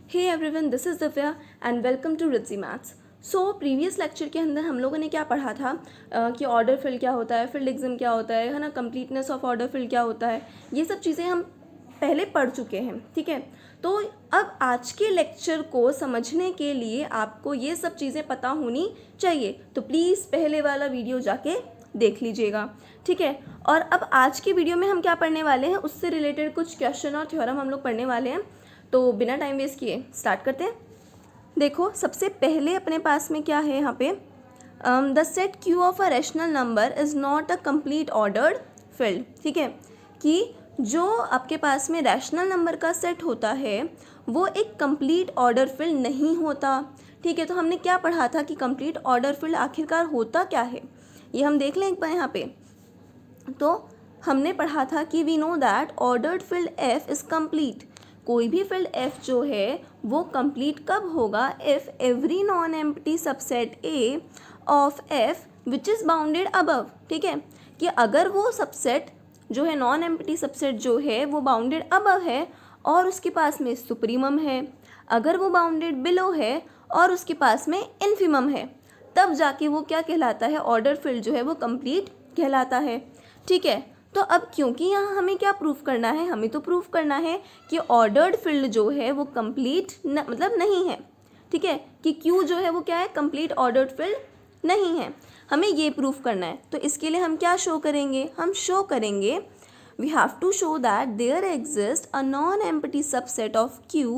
Hey everyone, this is Divya and welcome to Ritzy maths. So previous lecture के अंदर हम लोगों ने क्या पढ़ा था कि ऑर्डर फिल क्या होता है, फिल्डिज्म क्या होता है ना, कंप्लीटनेस ऑफ ऑर्डर फिल क्या होता है। ये सब चीज़ें हम पहले पढ़ चुके हैं, ठीक है। तो अब आज के लेक्चर को समझने के लिए आपको ये सब चीज़ें पता होनी चाहिए, तो प्लीज़ पहले वाला वीडियो जाके देख लीजिएगा, ठीक है। और अब आज की वीडियो में हम क्या पढ़ने वाले हैं, उससे रिलेटेड कुछ क्वेश्चन और थ्योरम हम लोग पढ़ने वाले हैं। तो बिना टाइम वेस्ट किए स्टार्ट करते हैं। देखो, सबसे पहले अपने पास में क्या है यहाँ पे, the set Q of a rational number is not a complete ordered field, ठीक है। कि जो आपके पास में रैशनल नंबर का सेट होता है वो एक कंप्लीट ऑर्डर फील्ड नहीं होता, ठीक है। तो हमने क्या पढ़ा था कि कंप्लीट ऑर्डर फील्ड आखिरकार होता क्या है, ये हम देख लें एक बार यहाँ पे। तो हमने पढ़ा था कि we know that ordered field F is complete. कोई भी फील्ड एफ जो है वो कंप्लीट कब होगा, if every non empty subset A of F which is bounded above, ठीक है। कि अगर वो सबसेट जो है, नॉन एम्प्टी सबसेट जो है वो बाउंडेड अबव है और उसके पास में सुप्रीमम है, अगर वो बाउंडेड बिलो है और उसके पास में इन्फीमम है, तब जाके वो क्या कहलाता है, ऑर्डर फील्ड जो है वो कंप्लीट कहलाता है, ठीक है। तो अब क्योंकि यहाँ हमें क्या प्रूफ करना है, हमें तो प्रूफ करना है कि ऑर्डर्ड फील्ड जो है वो कंप्लीट मतलब नहीं है, ठीक है। कि क्यू जो है वो क्या है, कंप्लीट ऑर्डर्ड फील्ड नहीं है, हमें ये प्रूफ करना है। तो इसके लिए हम क्या शो करेंगे, हम शो करेंगे we have to show that there exists a non-empty subset of Q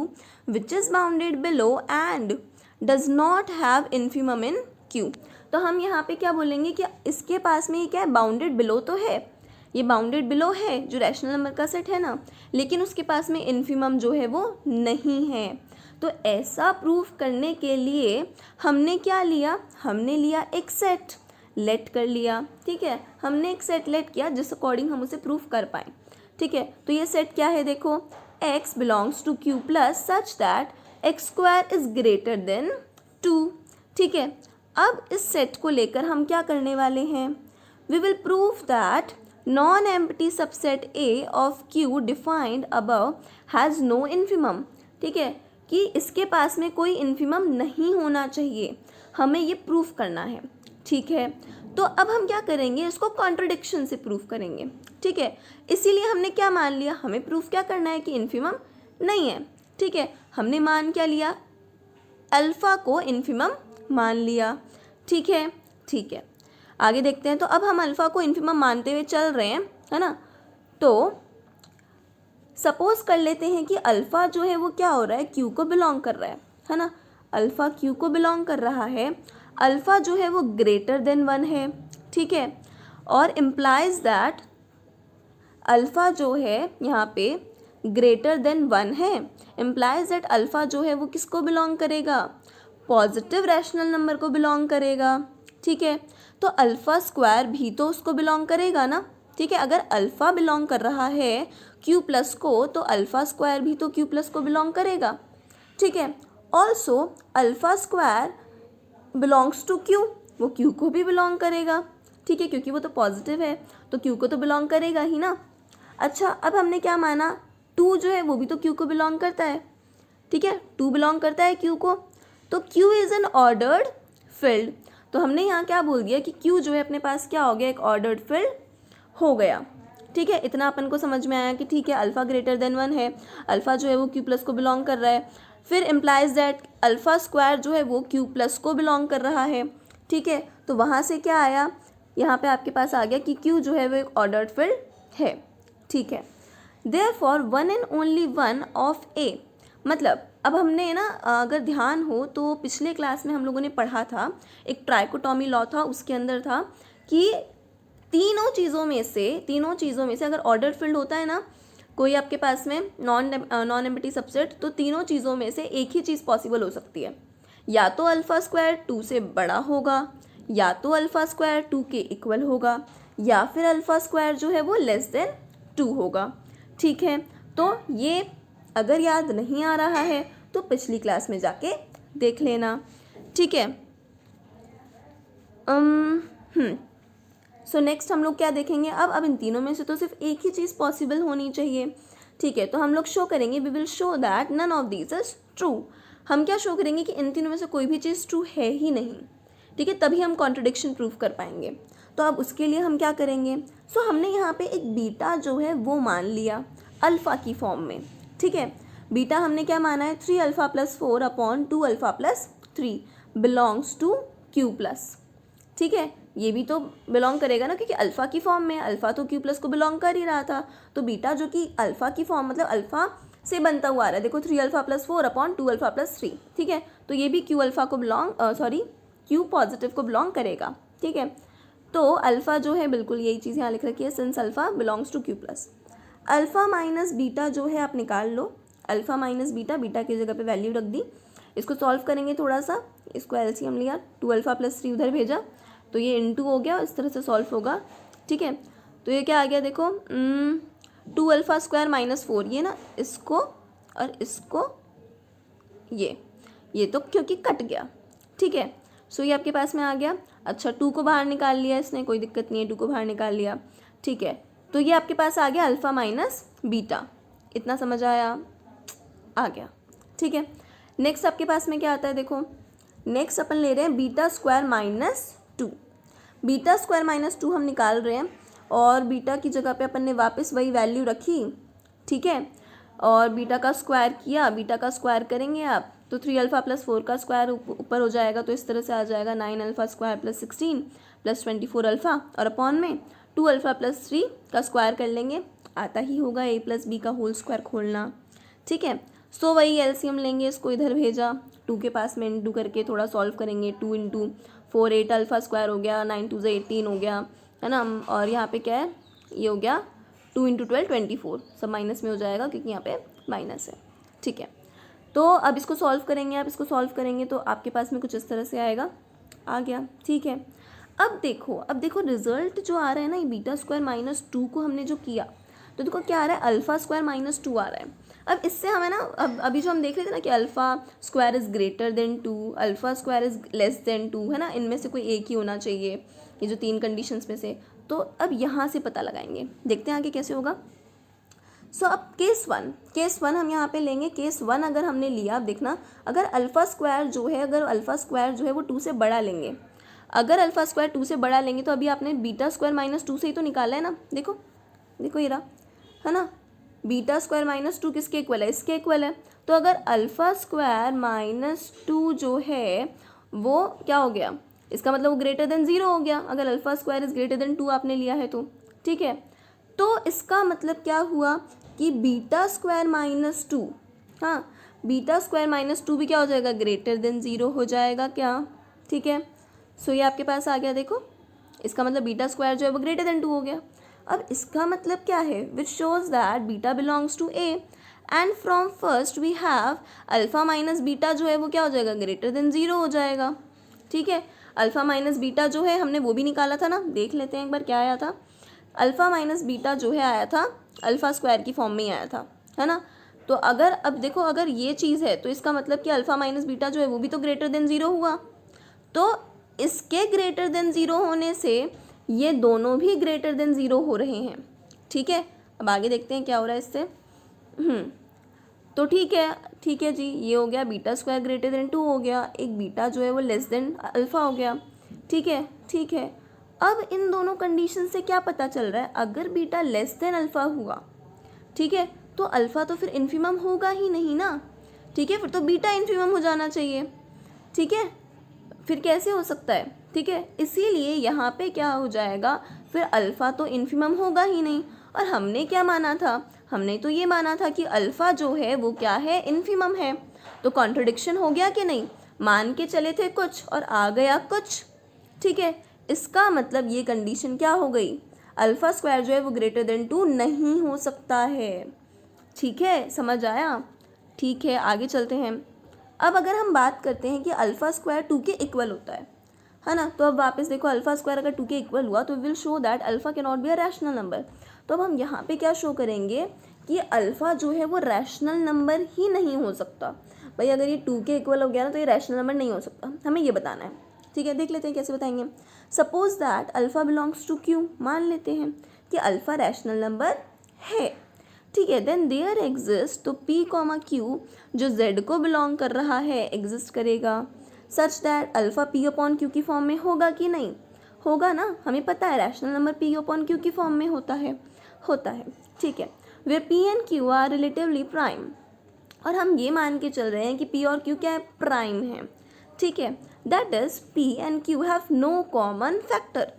which is bounded below and does not have infimum in Q। तो हम यहाँ पे क्या बोलेंगे कि इसके पास में ये क्या है, बाउंडेड बिलो तो है, ये बाउंडेड बिलो है जो रैशनल नंबर का सेट है ना, लेकिन उसके पास में इन्फीमम जो है वो नहीं है। तो ऐसा प्रूफ करने के लिए हमने क्या लिया, हमने लिया एक सेट, लेट कर लिया, ठीक है। हमने एक सेट लेट किया जिस अकॉर्डिंग हम उसे प्रूफ कर पाए, ठीक है। तो ये सेट क्या है, देखो, x belongs to q plus such that X square is greater than 2, ठीक है। अब इस सेट को लेकर हम क्या करने वाले हैं, we will prove that non empty subset A of q defined above has no infimum, ठीक है। कि इसके पास में कोई इन्फीमम नहीं होना चाहिए, हमें ये प्रूफ करना है, ठीक है। तो अब हम क्या करेंगे, इसको कॉन्ट्रडिक्शन से प्रूफ करेंगे, ठीक है। इसीलिए हमने क्या मान लिया, हमें प्रूफ क्या करना है कि इन्फीमम नहीं है, ठीक है। हमने मान क्या लिया, अल्फ़ा को इन्फीमम मान लिया, ठीक है, ठीक है। आगे देखते हैं। तो अब हम अल्फ़ा को इन्फीमम मानते हुए चल रहे हैं, है ना। तो सपोज कर लेते हैं कि अल्फ़ा जो है वो क्या हो रहा है, क्यू को बिलोंग कर रहा है ना। अल्फ़ा क्यू को बिलोंग कर रहा है, अल्फ़ा जो है वो ग्रेटर देन 1 है, ठीक है। और इम्प्लाइज दैट अल्फ़ा जो है यहाँ पे ग्रेटर देन 1 है, इम्प्लाइज दैट अल्फ़ा जो है वो किसको बिलोंग करेगा, पॉजिटिव रैशनल नंबर को बिलोंग करेगा, ठीक है। तो अल्फ़ा स्क्वायर भी तो उसको बिलोंग करेगा ना, ठीक है। अगर अल्फ़ा बिलोंग कर रहा है क्यू प्लस को, तो अल्फ़ा स्क्वायर भी तो क्यू प्लस को बिलोंग करेगा, ठीक है। Also alpha square belongs to Q, वो क्यू को भी बिलोंग करेगा, ठीक है, क्योंकि वो तो पॉजिटिव है तो क्यू को तो बिलोंग करेगा ही ना। अच्छा, अब हमने क्या माना, 2 जो है वो भी तो क्यू को बिलोंग करता है, ठीक है, 2 बिलोंग करता है क्यू को। तो Q is an ordered field. तो हमने यहाँ क्या बोल दिया कि क्यू जो है अपने पास क्या हो गया, एक ऑर्डर्ड फील्ड हो गया, ठीक है। इतना अपन को समझ में आया कि ठीक है, अल्फ़ा ग्रेटर देन 1 है, अल्फ़ा जो है वो क्यू प्लस को बिलोंग कर रहा है, फिर इम्प्लाइज दैट अल्फ़ा स्क्वायर जो है वो क्यू प्लस को बिलोंग कर रहा है, ठीक है। तो वहाँ से क्या आया, यहाँ पे आपके पास आ गया कि क्यू जो है वो एक ऑर्डर्ड फील्ड है, ठीक है। Therefore one and only one of a, मतलब अब हमने ना, अगर ध्यान हो तो पिछले क्लास में हम लोगों ने पढ़ा था, एक ट्राइकोटॉमी लॉ था, उसके अंदर था कि तीनों चीज़ों में से अगर ऑर्डर फील्ड होता है ना कोई आपके पास में नॉन एम्प्टी सबसेट, तो तीनों चीज़ों में से एक ही चीज़ पॉसिबल हो सकती है, या तो अल्फ़ा स्क्वायर 2 से बड़ा होगा, या तो अल्फ़ा स्क्वायर 2 के इक्वल होगा, या फिर अल्फ़ा स्क्वायर जो है वो लेस देन 2 होगा, ठीक है। तो ये अगर याद नहीं आ रहा है तो पिछली क्लास में जाके देख लेना, ठीक है। सो नेक्स्ट हम लोग क्या देखेंगे, अब इन तीनों में से तो सिर्फ एक ही चीज़ पॉसिबल होनी चाहिए, ठीक है, तो हम लोग शो करेंगे, we will show that none of these is true. हम क्या शो करेंगे कि इन तीनों में से कोई भी चीज़ ट्रू है ही नहीं, ठीक है, तभी हम कॉन्ट्रडिक्शन प्रूव कर पाएंगे। तो अब उसके लिए हम क्या करेंगे, सो हमने यहाँ पे एक बीटा जो है वो मान लिया अल्फ़ा की फॉर्म में, ठीक है। बीटा हमने क्या माना है, 3 alpha plus 4 upon 2 alpha plus 3 belongs to Q plus, ठीक है। ये भी तो बिलोंग करेगा ना, क्योंकि अल्फ़ा की फॉर्म में, अल्फ़ा तो क्यू प्लस को बिलोंग कर ही रहा था। तो बीटा जो कि अल्फ़ा की फॉर्म मतलब अल्फ़ा से बनता हुआ आ रहा है, देखो 3 alpha plus 4 upon 2 alpha plus 3, ठीक है। तो ये भी क्यू अल्फ़ा को क्यू पॉजिटिव को बिलोंग करेगा, ठीक है। तो अल्फ़ा जो है, बिल्कुल यही चीज़ यहाँ लिख रखी है, since alpha belongs to Q plus. Alpha minus beta जो है आप निकाल लो, अल्फ़ा माइनस बीटा, बीटा की जगह पे वैल्यू रख दी। इसको सॉल्व करेंगे थोड़ा सा, इसको एलसीएम लिया, 2 अल्फ़ा प्लस 3 उधर भेजा, तो ये इनटू हो गया, इस तरह से सॉल्व होगा, ठीक है। तो ये क्या आ गया देखो, 2 अल्फ़ा स्क्वायर माइनस 4, ये ना इसको और इसको, ये तो क्योंकि कट गया, ठीक है। सो ये आपके पास में आ गया। अच्छा, 2 को बाहर निकाल लिया इसने, कोई दिक्कत नहीं है, 2 को बाहर निकाल लिया, ठीक है। तो ये आपके पास आ गया अल्फ़ा माइनस बीटा, इतना समझ आया, आ गया, ठीक है। नेक्स्ट आपके पास में क्या आता है देखो, नेक्स्ट अपन ले रहे हैं beta square minus 2। Beta square minus 2 हम निकाल रहे हैं, और बीटा की जगह पे अपन ने वापस वही वैल्यू रखी, ठीक है, और बीटा का स्क्वायर किया, बीटा का स्क्वायर करेंगे आप तो 3 अल्फ़ा प्लस 4 का स्क्वायर ऊपर हो जाएगा, तो इस तरह से आ जाएगा 9 alpha square plus 16 plus 24 alpha, और अपॉन में 2 अल्फ़ा प्लस 3 का स्क्वायर कर लेंगे, आता ही होगा a प्लस बी का होल स्क्वायर खोलना, ठीक है। सो वही एलसीएम लेंगे, इसको इधर भेजा, 2 के पास में इंटू करके थोड़ा सॉल्व करेंगे, 2 इंटू 4 8 अल्फ़ा स्क्वायर हो गया, 9 2 18 हो गया, है ना। और यहाँ पे क्या है, ये हो गया 2 इंटू 12 24, सब माइनस में हो जाएगा क्योंकि यहाँ पे माइनस है, ठीक है। तो अब इसको सॉल्व करेंगे, आप इसको सॉल्व करेंगे तो आपके पास में कुछ इस तरह से आएगा, आ गया, ठीक है। अब देखो रिजल्ट जो आ रहा है ना, ये बीटा स्क्वायर माइनस 2 को हमने जो किया, तो देखो क्या आ रहा है, अल्फ़ा स्क्वायर माइनस 2 आ रहा है। अब इससे हमें ना, अब अभी जो हम देख रहे थे ना कि alpha square is greater than 2, alpha square is less then 2, है ना, इनमें से कोई एक ही होना चाहिए, ये जो 3 कंडीशंस में से। तो अब यहाँ से पता लगाएंगे, देखते हैं आगे कैसे होगा। सो अब केस वन हम यहाँ पे लेंगे। केस 1 अगर हमने लिया, अब देखना, अगर अल्फ़ा स्क्वायर जो है वो 2 से बड़ा लेंगे, अगर अल्फ़ा स्क्वायर 2 से बड़ा लेंगे, तो अभी आपने बीटा स्क्वायर माइनस 2 से ही तो निकाला है ना, देखो ये रहा, है ना, बीटा स्क्वायर माइनस 2 किसके इक्वल है, इसके इक्वल है। तो अगर अल्फ़ा स्क्वायर माइनस 2 जो है वो क्या हो गया, इसका मतलब वो ग्रेटर देन 0 हो गया, अगर alpha square is greater than 2 आपने लिया है तो, ठीक है। तो इसका मतलब क्या हुआ कि बीटा स्क्वायर माइनस 2, हाँ, बीटा स्क्वायर माइनस 2 भी क्या हो जाएगा, ग्रेटर देन 0 हो जाएगा क्या, ठीक है। सो ये आपके पास आ गया, देखो इसका मतलब बीटा स्क्वायर जो है वो ग्रेटर देन 2 हो गया। अब इसका मतलब क्या है, which shows that beta belongs to A, and from first we have alpha minus beta जो है वो क्या हो जाएगा, ग्रेटर देन 0 हो जाएगा, ठीक है। अल्फ़ा माइनस बीटा जो है हमने वो भी निकाला था ना, देख लेते हैं एक बार क्या आया था। अल्फ़ा माइनस बीटा जो है आया था अल्फ़ा स्क्वायर की फॉर्म में ही आया था, है ना। तो अगर अब देखो, अगर ये चीज़ है तो इसका मतलब कि अल्फ़ा माइनस बीटा जो है वो भी तो ग्रेटर देन 0 हुआ, तो इसके ग्रेटर देन 0 होने से ये दोनों भी ग्रेटर देन 0 हो रहे हैं, ठीक है। अब आगे देखते हैं क्या हो रहा है इससे। तो ठीक है जी, ये हो गया बीटा स्क्वायर ग्रेटर देन 2 हो गया, एक बीटा जो है वो लेस देन अल्फ़ा हो गया, ठीक है। अब इन दोनों कंडीशन से क्या पता चल रहा है, अगर बीटा लेस देन अल्फ़ा हुआ, ठीक है, तो अल्फ़ा तो फिर इन्फिमम होगा ही नहीं ना, ठीक है, फिर तो बीटा इन्फिमम हो जाना चाहिए, ठीक है। फिर कैसे हो सकता है, ठीक है, इसीलिए यहाँ पे क्या हो जाएगा, फिर अल्फ़ा तो इन्फिमम होगा ही नहीं। और हमने क्या माना था, हमने तो ये माना था कि अल्फ़ा जो है वो क्या है, इन्फिमम है। तो कॉन्ट्रडिक्शन हो गया कि नहीं, मान के चले थे कुछ और आ गया कुछ, ठीक है। इसका मतलब ये कंडीशन क्या हो गई, अल्फ़ा स्क्वायर जो है वो ग्रेटर देन 2 नहीं हो सकता है, ठीक है, समझ आया, ठीक है। आगे चलते हैं। अब अगर हम बात करते हैं कि अल्फ़ा स्क्वायर 2 के इक्वल होता है ना, तो अब वापस देखो, अल्फ़ा स्क्वायर अगर 2 के इक्वल हुआ तो will show that alpha can not be a rational number. तो अब हम यहाँ पे क्या शो करेंगे कि अल्फ़ा जो है वो रैशनल नंबर ही नहीं हो सकता। भाई अगर ये 2 के इक्वल हो गया ना तो ये रैशनल नंबर नहीं हो सकता, हमें ये बताना है, ठीक है। देख लेते हैं कैसे बताएंगे। Suppose that alpha belongs to Q, मान लेते हैं कि अल्फ़ा रैशनल नंबर है, ठीक है, देन देयर एग्जिस्ट, तो पी कॉमा क्यू जो जेड को बिलोंग कर रहा है एग्जिस्ट करेगा such that alpha P upon Q की फॉर्म में होगा कि नहीं, होगा ना, हमें पता है rational number P upon Q की फॉर्म में होता है, ठीक है, where P and Q are relatively prime, और हम ये मान के चल रहे हैं कि पी और क्यू क्या है, प्राइम है, ठीक है, that is P and Q have no common factor,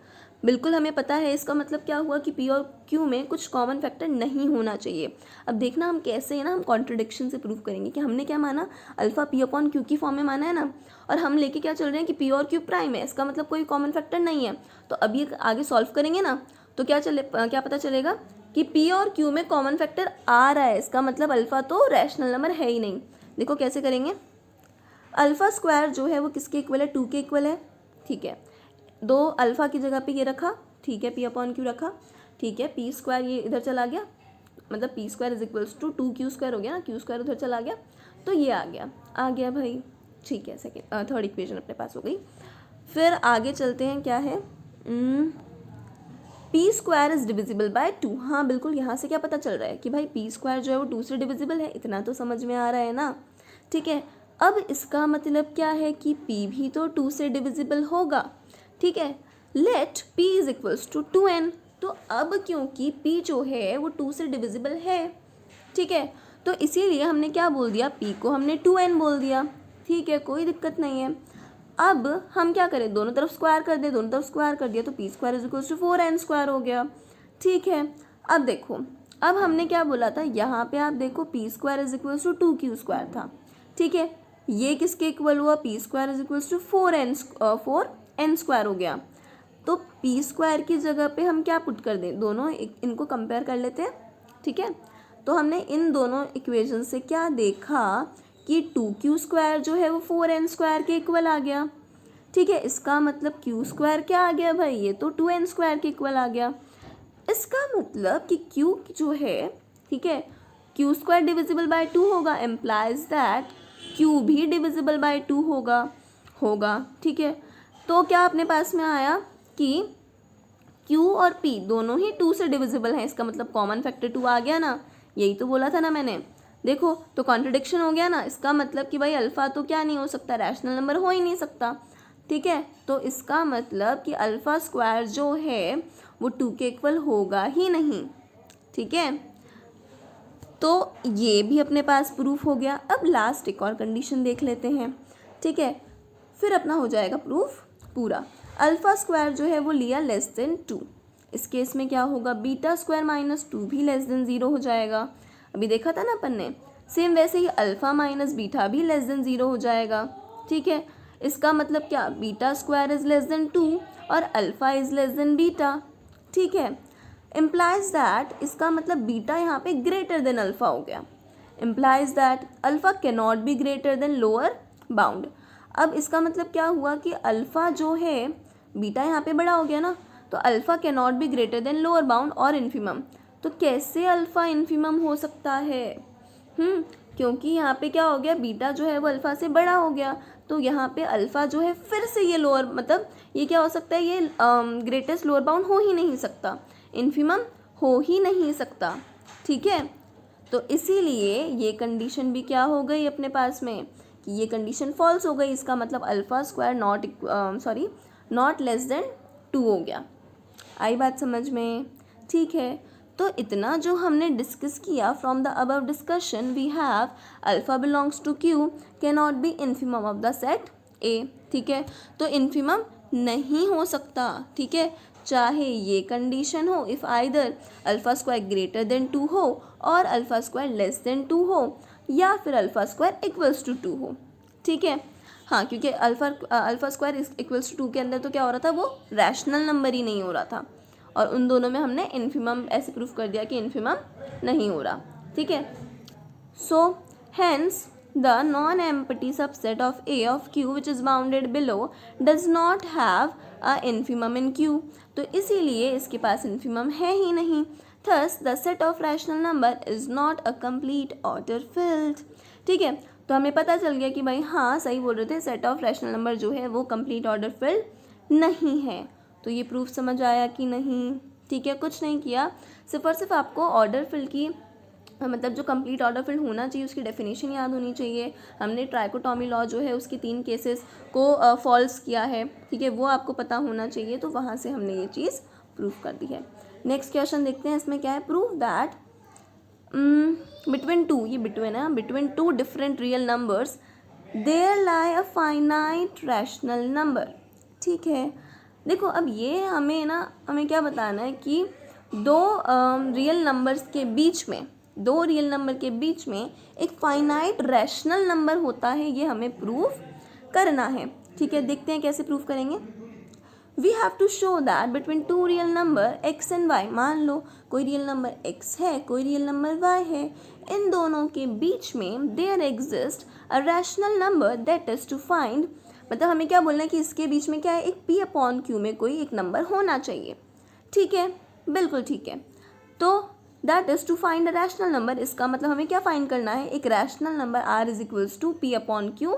बिल्कुल हमें पता है, इसका मतलब क्या हुआ कि पी और क्यू में कुछ कॉमन फैक्टर नहीं होना चाहिए। अब देखना हम कैसे है ना, हम कॉन्ट्रडिक्शन से प्रूव करेंगे कि हमने क्या माना, अल्फ़ा पी अपॉन क्यू की फॉर्म में माना है ना, और हम लेके क्या चल रहे हैं कि पी और क्यू प्राइम है, इसका मतलब कोई कॉमन फैक्टर नहीं है। तो अब ये आगे सॉल्व करेंगे ना, तो क्या पता चलेगा कि पी और क्यू में कॉमन फैक्टर आ रहा है, इसका मतलब अल्फ़ा तो रैशनल नंबर है ही नहीं। देखो कैसे करेंगे, अल्फ़ा स्क्वायर जो है वो किसके इक्वल है, 2 के इक्वल है, ठीक है, 2 अल्फ़ा की जगह पे ये रखा, ठीक है, पी अपॉन क्यू रखा, ठीक है, पी स्क्वायर ये इधर चला गया, मतलब P square is equals to 2 Q square हो गया ना, क्यू स्क्वायर उधर चला गया, तो ये आ गया भाई, ठीक है, थर्ड इक्वेशन अपने पास हो गई। फिर आगे चलते हैं, क्या है, P square is divisible by 2, हाँ बिल्कुल, यहाँ से क्या पता चल रहा है कि भाई पी स्क्वायर जो है वो 2 से डिविजिबल है, इतना तो समझ में आ रहा है ना, ठीक है। अब इसका मतलब क्या है कि p भी तो 2 से डिविजिबल होगा, ठीक है, let p is equals to 2n, तो अब क्योंकि p जो है वो 2 से डिविजिबल है, ठीक है, तो इसीलिए हमने क्या बोल दिया, p को हमने 2n बोल दिया, ठीक है, कोई दिक्कत नहीं है। अब हम क्या करें, दोनों तरफ स्क्वायर कर दे, दोनों तरफ स्क्वायर कर दिया तो P square is equals to 4n square हो गया, ठीक है। अब देखो, अब हमने क्या बोला था, यहाँ पे आप देखो P square is equals to 2q square था, ठीक है, ये किसके इक्वल हुआ, P square is equals to 4n square हो गया, तो पी स्क्वायर की जगह पे हम क्या पुट कर दें, दोनों इनको कंपेयर कर लेते हैं, ठीक है। तो हमने इन दोनों इक्वेशन से क्या देखा कि 2q स्क्वायर जो है वो 4n स्क्वायर के इक्वल आ गया, ठीक है, इसका मतलब q स्क्वायर क्या आ गया भाई, ये तो 2n स्क्वायर के इक्वल आ गया, इसका मतलब कि q जो है, ठीक है, q स्क्वायर डिविजिबल बाय 2 होगा, एम्प्लाइज दैट q भी डिविजिबल बाय 2 होगा, ठीक है। तो क्या अपने पास में आया कि q और p दोनों ही 2 से डिविजिबल हैं, इसका मतलब कॉमन फैक्टर 2 आ गया ना, यही तो बोला था ना मैंने, देखो तो कॉन्ट्रडिक्शन हो गया ना, इसका मतलब कि भाई अल्फ़ा तो क्या नहीं हो सकता, रैशनल नंबर हो ही नहीं सकता, ठीक है, तो इसका मतलब कि अल्फ़ा स्क्वायर जो है वो 2 के इक्वल होगा ही नहीं, ठीक है, तो ये भी अपने पास प्रूफ हो गया। अब लास्ट एक और कंडीशन देख लेते हैं, ठीक है, फिर अपना हो जाएगा प्रूफ पूरा। अल्फ़ा स्क्वायर जो है वो लिया लेस देन 2, इस केस में क्या होगा, बीटा स्क्वायर माइनस 2 भी लेस देन 0 हो जाएगा, अभी देखा था ना अपन ने, सेम वैसे ही अल्फ़ा माइनस बीटा भी लेस देन 0 हो जाएगा, ठीक है, इसका मतलब क्या, beta square is less then 2 और alpha is less then beta, ठीक है, इम्प्लाइज दैट, इसका मतलब बीटा यहाँ पे ग्रेटर देन अल्फ़ा हो गया, implies that alpha can not be greater than lower bound. अब इसका मतलब क्या हुआ कि अल्फ़ा जो है, बीटा यहाँ पे बड़ा हो गया ना, तो alpha can not be greater than lower bound और इन्फिमम, तो कैसे अल्फ़ा इन्फिमम हो सकता है, क्योंकि यहाँ पे क्या हो गया, बीटा जो है वो अल्फ़ा से बड़ा हो गया, तो यहाँ पे अल्फ़ा जो है फिर से ये लोअर, मतलब ये क्या हो सकता है, ये ग्रेटेस्ट लोअर बाउंड हो ही नहीं सकता, इन्फिमम हो ही नहीं सकता, ठीक है, तो इसीलिए ये कंडीशन भी क्या हो गई अपने पास में कि ये कंडीशन फॉल्स हो गई, इसका मतलब alpha square not less than 2 हो गया। आई बात समझ में, ठीक है, तो इतना जो हमने डिस्कस किया, from the above discussion we have alpha belongs to Q can not be infimum of the set A, ठीक है, तो इन्फिमम नहीं हो सकता, ठीक है, चाहे ये कंडीशन हो, if either alpha square greater than 2 हो और अल्फ़ा स्क्वायर लेस देन 2 हो, या फिर अल्फ़ा स्क्वायर इक्वल्स टू 2 हो, ठीक है, हाँ, क्योंकि अल्फ़ा स्क्वायर इक्वल्स टू 2 के अंदर तो क्या हो रहा था, वो रैशनल नंबर ही नहीं हो रहा था, और उन दोनों में हमने इन्फिमम ऐसे प्रूफ कर दिया कि इन्फिमम नहीं हो रहा, ठीक है। So hence the non-empty subset of A of Q which is bounded below does not have a infimum in Q, तो इसीलिए इसके पास infimum है ही नहीं, thus the set of rational number is not a complete order filled, ठीक है, तो हमें पता चल गया कि भाई हाँ सही बोल रहे थे, सेट ऑफ रैशनल नंबर जो है वो कंप्लीट ऑर्डर फिल्ड नहीं है, तो ये प्रूफ समझ आया कि नहीं, ठीक है, कुछ नहीं किया, सिर्फ और सिर्फ आपको ऑर्डर फिल की मतलब जो कंप्लीट ऑर्डर फिल्ड होना चाहिए उसकी डेफिनेशन याद होनी चाहिए। हमने ट्राइकोटॉमी लॉ जो है उसके 3 केसेस को फॉल्स किया है, ठीक है, वो आपको पता होना चाहिए। तो वहाँ से हमने ये चीज़ प्रूव कर दी है। नेक्स्ट क्वेश्चन देखते हैं, इसमें क्या है, प्रूव दैट बिटवीन टू, ये बिटवीन है, between two different real numbers there lie a finite rational number. ठीक है, देखो अब ये हमें क्या बताना है कि दो रियल नंबर्स के बीच में, दो रियल नंबर के बीच में एक फाइनाइट रैशनल नंबर होता है, ये हमें प्रूव करना है। ठीक है, देखते हैं कैसे प्रूव करेंगे। We have to show that between two real number x and y, मान लो कोई रियल नंबर x है, कोई रियल नंबर y है, इन दोनों के बीच में there exist a rational number that is to find, मतलब हमें क्या बोलना है कि इसके बीच में क्या है, एक p/q में कोई एक नंबर होना चाहिए। ठीक है, बिल्कुल ठीक है। तो that is to find a rational number, इसका मतलब हमें क्या फाइंड करना है, एक rational number r is equals to p/q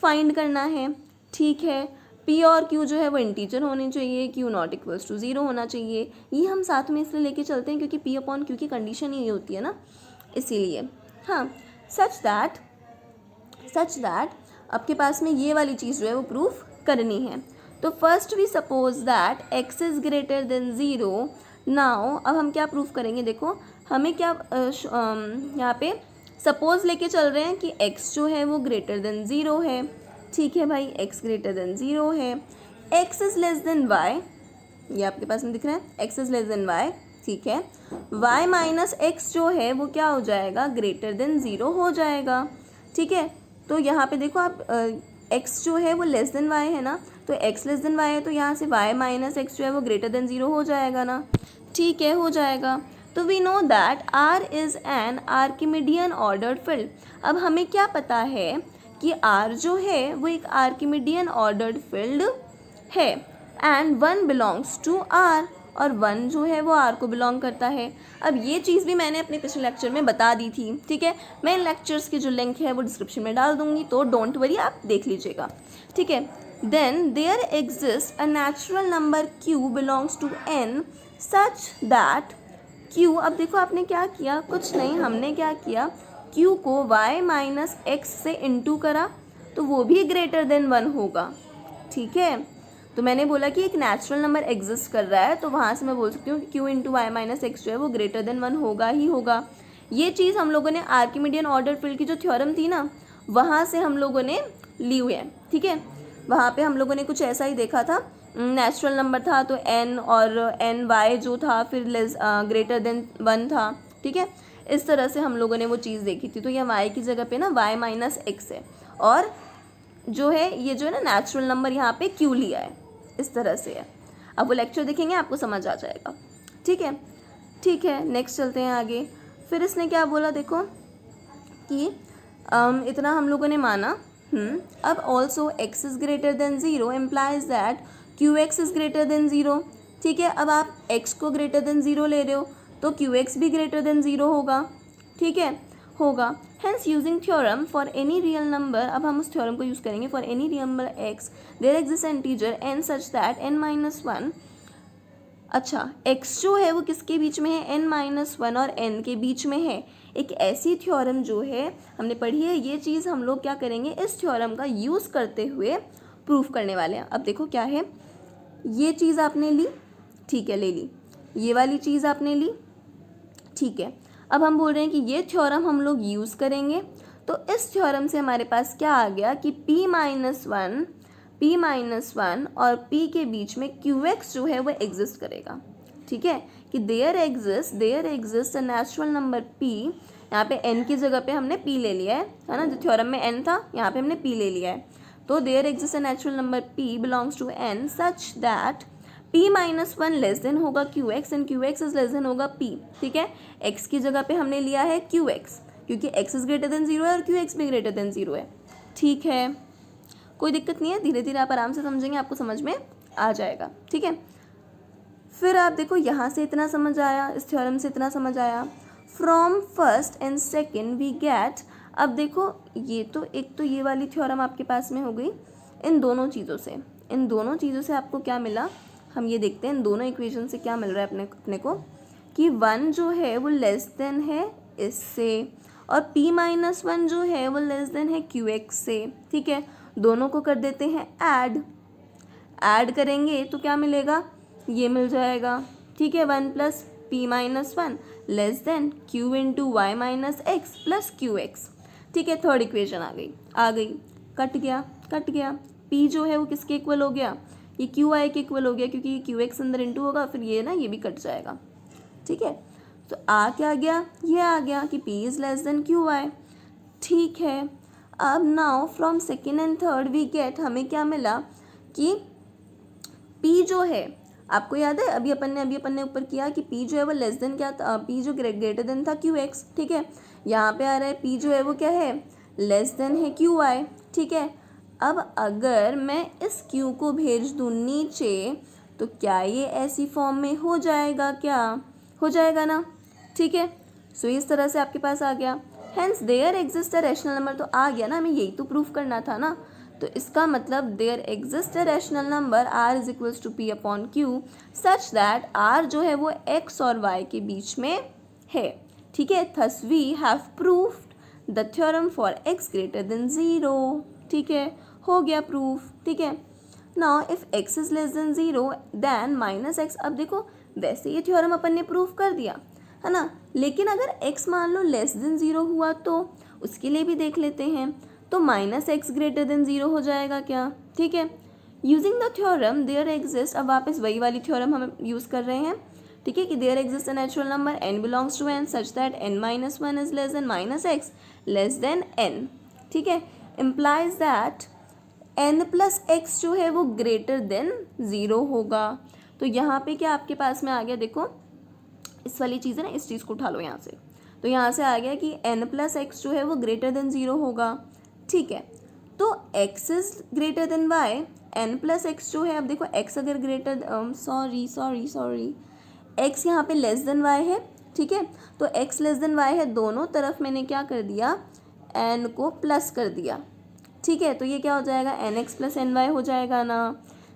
find करना है। ठीक है, p और q जो है वो इंटीजर होने चाहिए, q नॉट इक्वल्स टू 0 होना चाहिए। ये हम साथ में इसलिए लेके चलते हैं क्योंकि p/q की कंडीशन ही होती है ना, इसीलिए। हाँ, सच दैट आपके पास में ये वाली चीज़ जो है वो प्रूफ करनी है। तो first we suppose that x is greater than 0। Now अब हम क्या प्रूफ करेंगे, देखो हमें क्या यहाँ पे सपोज लेके चल रहे हैं कि x जो है वो ग्रेटर देन 0 है। ठीक है भाई, x ग्रेटर देन 0 है, x is less then y, ये आपके पास में दिख रहा है, x is less then y। ठीक है, y माइनस x जो है वो क्या हो जाएगा, ग्रेटर देन 0 हो जाएगा। ठीक है, तो यहाँ पे देखो आप x जो है वो लेस देन y है ना, तो x लेस देन y है, तो यहाँ से y माइनस x जो है वो ग्रेटर देन 0 हो जाएगा ना। ठीक है, हो जाएगा। तो we know that R is an Archimedean ordered field. अब हमें क्या पता है कि R जो है वो एक आर्किमिडियन ऑर्डर्ड फील्ड है, एंड 1 बिलोंग्स टू R, और 1 जो है वो R को बिलोंग करता है। अब ये चीज़ भी मैंने अपने पिछले लेक्चर में बता दी थी। ठीक है, मैं इन लेक्चर्स की जो लिंक है वो डिस्क्रिप्शन में डाल दूंगी, तो डोंट वरी, आप देख लीजिएगा। ठीक है, then there exist a natural number q belongs to n such that q, अब देखो आपने क्या किया, कुछ नहीं, हमने क्या किया, q को y माइनस x से इंटू करा, तो वो भी ग्रेटर देन 1 होगा। ठीक है, तो मैंने बोला कि एक नेचुरल नंबर एग्जिस्ट कर रहा है, तो वहाँ से मैं बोल सकती हूँ कि q into Y minus X जो है वो ग्रेटर देन 1 होगा ही होगा। ये चीज़ हम लोगों ने आर्किमिडियन ऑर्डर फील्ड की जो थ्योरम थी ना, वहाँ से हम लोगों ने ली हुई है। ठीक है, वहाँ पे हम लोगों ने कुछ ऐसा ही देखा था, नेचुरल नंबर था तो n, और n y जो था फिर लेस ग्रेटर देन 1 था। ठीक है, इस तरह से हम लोगों ने वो चीज़ देखी थी। तो यह y की जगह पे ना y माइनस एक्स है, और जो है ये जो है ना नेचुरल नंबर यहाँ पे q लिया है, इस तरह से है। अब वो लेक्चर देखेंगे आपको समझ आ जाएगा। ठीक है, ठीक है, नेक्स्ट चलते हैं आगे। फिर इसने क्या बोला, देखो कि इतना हम लोगों ने माना, अब also x is greater than 0 implies that qx is greater than 0। ठीक है, अब आप x को ग्रेटर देन 0 ले रहे हो तो qx भी ग्रेटर देन 0 होगा। ठीक है, होगा। Hence using theorem for any real number, अब हम उस थ्योरम को यूज़ करेंगे, for any real number x there exist integer n such that n minus 1। अच्छा, x जो है वो किसके बीच में है, n माइनस 1 और n के बीच में है। एक ऐसी थ्योरम जो है हमने पढ़ी है, ये चीज़ हम लोग क्या करेंगे, इस थ्योरम का यूज़ करते हुए प्रूफ करने वाले हैं। अब देखो क्या है, ये चीज़ आपने ली, ठीक है, ले ली, ये वाली चीज़ आपने ली, ठीक है। अब हम बोल रहे हैं कि ये थ्योरम हम लोग यूज़ करेंगे, तो इस थ्योरम से हमारे पास क्या आ गया कि p माइनस वन और p के बीच में qx जो है वो एग्जिस्ट करेगा। ठीक है, कि there exist a natural number p, यहाँ पे n की जगह पे हमने p ले लिया है ना, जो थ्योरम में n था यहाँ पे हमने p ले लिया है। तो there exist a natural number p belongs to n such that p minus 1 less than होगा qx and qx is less than होगा p। ठीक है, x की जगह पे हमने लिया है qx, क्योंकि x इज ग्रेटर देन 0 है और qx भी ग्रेटर देन 0 है। ठीक है, कोई दिक्कत नहीं है, धीरे धीरे आप आराम से समझेंगे, आपको समझ में आ जाएगा। ठीक है, फिर आप देखो यहाँ से इतना समझ आया, इस थ्योरम से इतना समझ आया। From first and second we get, अब देखो ये तो एक तो ये वाली थ्योरम आपके पास में हो गई। इन दोनों चीज़ों से आपको क्या मिला, हम ये देखते हैं इन दोनों इक्वेशन से क्या मिल रहा है अपने को, कि 1 जो है वो लेस देन है इससे, और p माइनस वन जो है वो लेस देन है क्यू एक्स से। ठीक है, दोनों को कर देते हैं ऐड करेंगे तो क्या मिलेगा, ये मिल जाएगा। ठीक है, one plus P minus one less than Q into Y minus X plus Q X. ठीक है, थर्ड इक्वेशन आ गई, कट गया। पी जो है वो किसके इक्वल हो गया, ये क्यू आई के इक्वल हो गया, क्योंकि ये क्यू एक्स अंदर इंटू होगा, फिर ये ना ये भी कट जाएगा। ठीक है, तो क्या गया, ये आ गया कि p is less than Q Y. ठीक है, अब now from second and third we get, हमें क्या मिला कि p जो है, आपको याद है अभी अपन ने ऊपर किया कि p जो है वो लेस देन क्या था, p जो ग्रेटर देन था क्यू एक्स। ठीक है, यहाँ पे आ रहा है p जो है वो क्या है, लेस देन है क्यू वाई। ठीक है, अब अगर मैं इस q को भेज दूँ नीचे तो क्या ये ऐसी फॉर्म में हो जाएगा, क्या हो जाएगा ना। ठीक है, सो इस तरह से आपके पास आ गया, hence there exist a rational number, तो आ गया ना, हमें यही तो प्रूफ करना था ना। तो इसका मतलब there exist a rational number r is equals to p upon q such that r जो है वो x और y के बीच में है। ठीक है, thus we have proved the theorem for x greater than 0। ठीक है, हो गया प्रूफ। ठीक है, now if x is less than 0 then minus x. अब देखो वैसे ये थ्योरम अपन ने प्रूफ कर दिया है ना, लेकिन अगर x मान लो लेस देन 0 हुआ तो उसके लिए भी देख लेते हैं, तो माइनस एक्स ग्रेटर देन 0 हो जाएगा क्या। ठीक है, using the theorem there exist, अब वापस वही वाली थ्योरम हम यूज़ कर रहे हैं। ठीक है, कि there exist a natural number n belongs to n such that n minus one is less than minus x less than n। ठीक है, implies that n plus x जो है वो ग्रेटर देन 0 होगा। तो यहाँ पे क्या आपके पास में आ गया, देखो इस वाली चीज़ है ना, इस चीज़ को उठा लो यहाँ से, तो यहाँ से आ गया कि n प्लस एक्स जो है वो ग्रेटर देन 0 होगा। ठीक है, तो x is greater then y, n plus x जो है, अब देखो x अगर ग्रेटर सॉरी x यहाँ पे लेस देन y है। ठीक है, तो x लेस देन y है, दोनों तरफ मैंने क्या कर दिया, n को प्लस कर दिया। ठीक है, तो ये क्या हो जाएगा, n x plus n y हो जाएगा ना।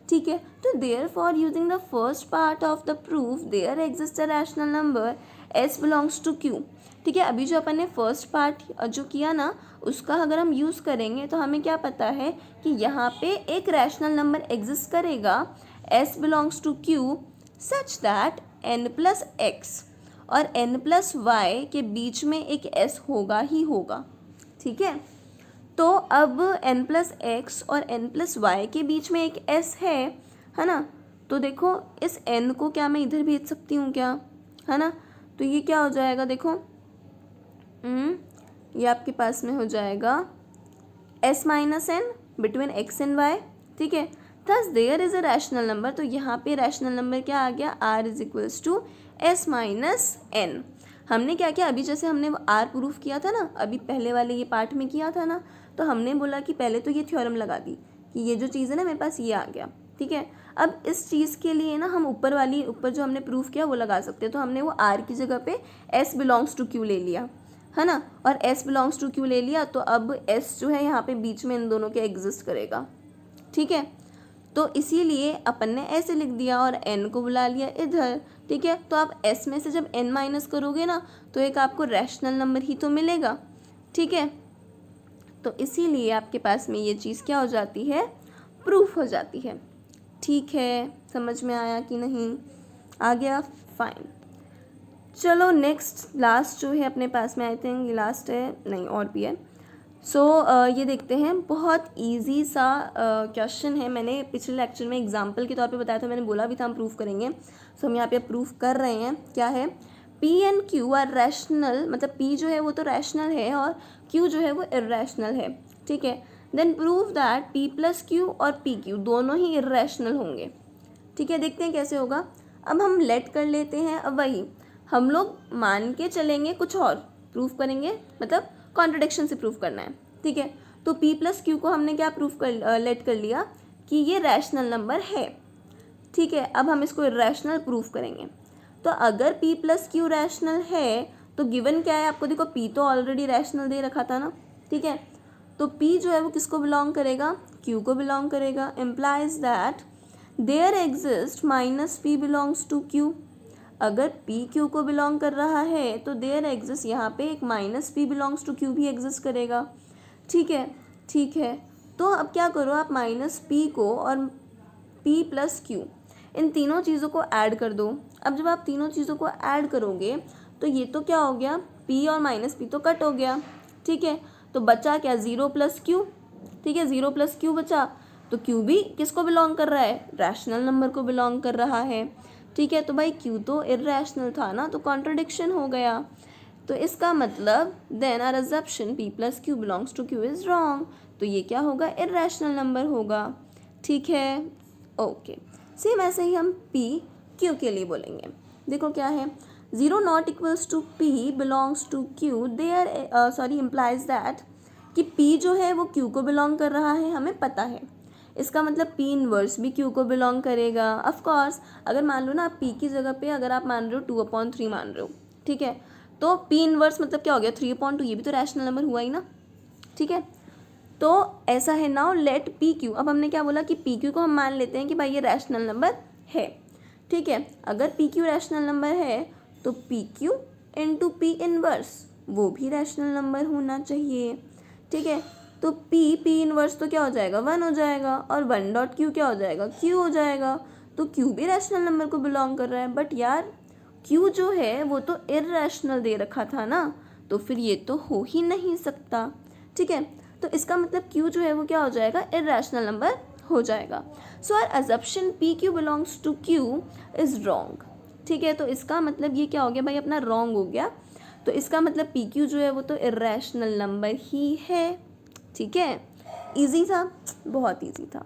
ठीक है, तो therefore using the first part of the proof there exist a rational number s belongs to q. ठीक है, अभी जो अपन ने फर्स्ट पार्ट जो किया ना, उसका अगर हम यूज़ करेंगे तो हमें क्या पता है कि यहाँ पे एक रैशनल नंबर एग्जिस्ट करेगा s belongs to q such that n plus x और एन प्लस वाई के बीच में एक एस होगा ही होगा। ठीक है, तो अब n प्लस एक्स और n प्लस वाई के बीच में एक s है ना, तो देखो इस n को क्या मैं इधर भेज सकती हूँ क्या, है ना, तो ये क्या हो जाएगा, देखो ये आपके पास में हो जाएगा s minus n between x and y। ठीक है, thus there is a rational number, तो यहाँ पे रैशनल नंबर क्या आ गया, r is equals to s minus n. हमने क्या किया, अभी जैसे हमने r प्रूफ किया था ना, अभी पहले वाले ये पार्ट में किया था ना, तो हमने बोला कि पहले तो ये थ्योरम लगा दी कि ये जो चीज़ है ना मेरे पास ये आ गया। ठीक है, अब इस चीज़ के लिए ना हम ऊपर जो हमने प्रूफ किया वो लगा सकते हैं, तो हमने वो r की जगह पे s बिलोंग्स टू q ले लिया, है ना, और s बिलोंग्स टू q ले लिया, तो अब s जो है यहाँ पे बीच में इन दोनों के एग्जिस्ट करेगा। ठीक है, तो इसीलिए अपन ने ऐसे लिख दिया और n को बुला लिया इधर। ठीक है, तो आप s में से जब n माइनस करोगे ना तो एक आपको रैशनल नंबर ही तो मिलेगा। ठीक है, तो इसीलिए आपके पास में ये चीज़ क्या हो जाती है, प्रूफ हो जाती है। ठीक है, समझ में आया कि नहीं, आ गया, फाइन। चलो नेक्स्ट लास्ट जो है अपने पास में, आई थिंक लास्ट है, नहीं और भी है। सो ये देखते हैं, बहुत इजी सा क्वेश्चन है। मैंने पिछले लेक्चर में एग्जांपल के तौर पे बताया था, मैंने बोला भी था हम प्रूफ करेंगे, सो हम यहाँ पे प्रूफ कर रहे हैं। क्या है, P and Q are rational, मतलब P जो है वो तो रैशनल है और Q जो है वो इर्रेशनल है। ठीक है, then prove that P plus Q और PQ दोनों ही इर्रेशनल होंगे। ठीक है, देखते हैं कैसे होगा। अब हम लेट कर लेते हैं, अब वही हम लोग मान के चलेंगे, कुछ और प्रूफ करेंगे, मतलब कॉन्ट्रडिक्शन से प्रूफ करना है। ठीक है, तो P प्लस Q को हमने क्या प्रूफ कर लेट कर लिया कि ये रैशनल नंबर है। ठीक है, अब हम इसको इर्रेशनल प्रूफ करेंगे। तो अगर P प्लस Q रैशनल है तो गिवन क्या है आपको, देखो P तो ऑलरेडी रैशनल दे रखा था ना। ठीक है, तो P जो है वो किसको बिलोंग करेगा, Q को बिलोंग करेगा। Implies that there exist minus P belongs to Q। अगर पी क्यू को बिलोंग कर रहा है तो देयर एग्जिस्ट यहाँ पे एक minus p belongs to q भी एग्जिस्ट करेगा। ठीक है, ठीक है। तो अब क्या करो, आप माइनस पी को और पी प्लस क्यू इन तीनों चीज़ों को ऐड कर दो। अब जब आप तीनों चीज़ों को ऐड करोगे तो ये तो क्या हो गया, पी और माइनस पी तो कट हो गया। ठीक है, तो बचा क्या, ज़ीरो प्लस क्यू। ठीक है, ज़ीरो प्लस क्यू बचा, तो क्यू भी किसको बिलोंग कर रहा है, रैशनल नंबर को बिलोंग कर रहा है। ठीक है, तो भाई क्यू तो इर्रेशनल था ना, तो कॉन्ट्रडिक्शन हो गया। तो इसका मतलब then our assumption p plus q belongs to q is wrong. तो ये क्या होगा, इर्रेशनल नंबर होगा। ठीक है, ओके। सेम ऐसे ही हम पी क्यू के लिए बोलेंगे। देखो क्या है, zero not equals to p belongs to q, there sorry implies that कि पी जो है वो क्यू को बिलोंग कर रहा है, हमें पता है। इसका मतलब पी इनवर्स भी क्यू को बिलोंग करेगा। ऑफ कोर्स अगर मान लो ना, आप पी की जगह पे अगर आप मान रहे हो 2/3 मान रहे हो, ठीक है, तो पी इनवर्स मतलब क्या हो गया, 3/2, ये भी तो रैशनल नंबर हुआ ही ना। ठीक है, तो ऐसा है। नाउ लेट पी क्यू, अब हमने क्या बोला कि पी क्यू को हम मान लेते हैं कि भाई ये रैशनल नंबर है। ठीक है, अगर पी क्यू रैशनल नंबर है तो P Q into P inverse वो भी रैशनल नंबर होना चाहिए। ठीक है, तो पी इनवर्स तो क्या हो जाएगा, 1 हो जाएगा, और 1 डॉट क्यू क्या हो जाएगा, क्यू हो जाएगा। तो क्यू भी रैशनल नंबर को बिलोंग कर रहा है, बट यार क्यू जो है वो तो इर्रेशनल दे रखा था ना, तो फिर ये तो हो ही नहीं सकता। ठीक है, तो इसका मतलब क्यू जो है वो क्या हो जाएगा, इर्रेशनल नंबर हो जाएगा। So our assumption p q belongs to q is wrong. ठीक है, तो इसका मतलब ये क्या हो गया भाई, अपना रॉन्ग हो गया। तो इसका मतलब पी क्यू जो है वो तो इर्रेशनल नंबर ही है। ठीक है, इजी था, बहुत इजी था।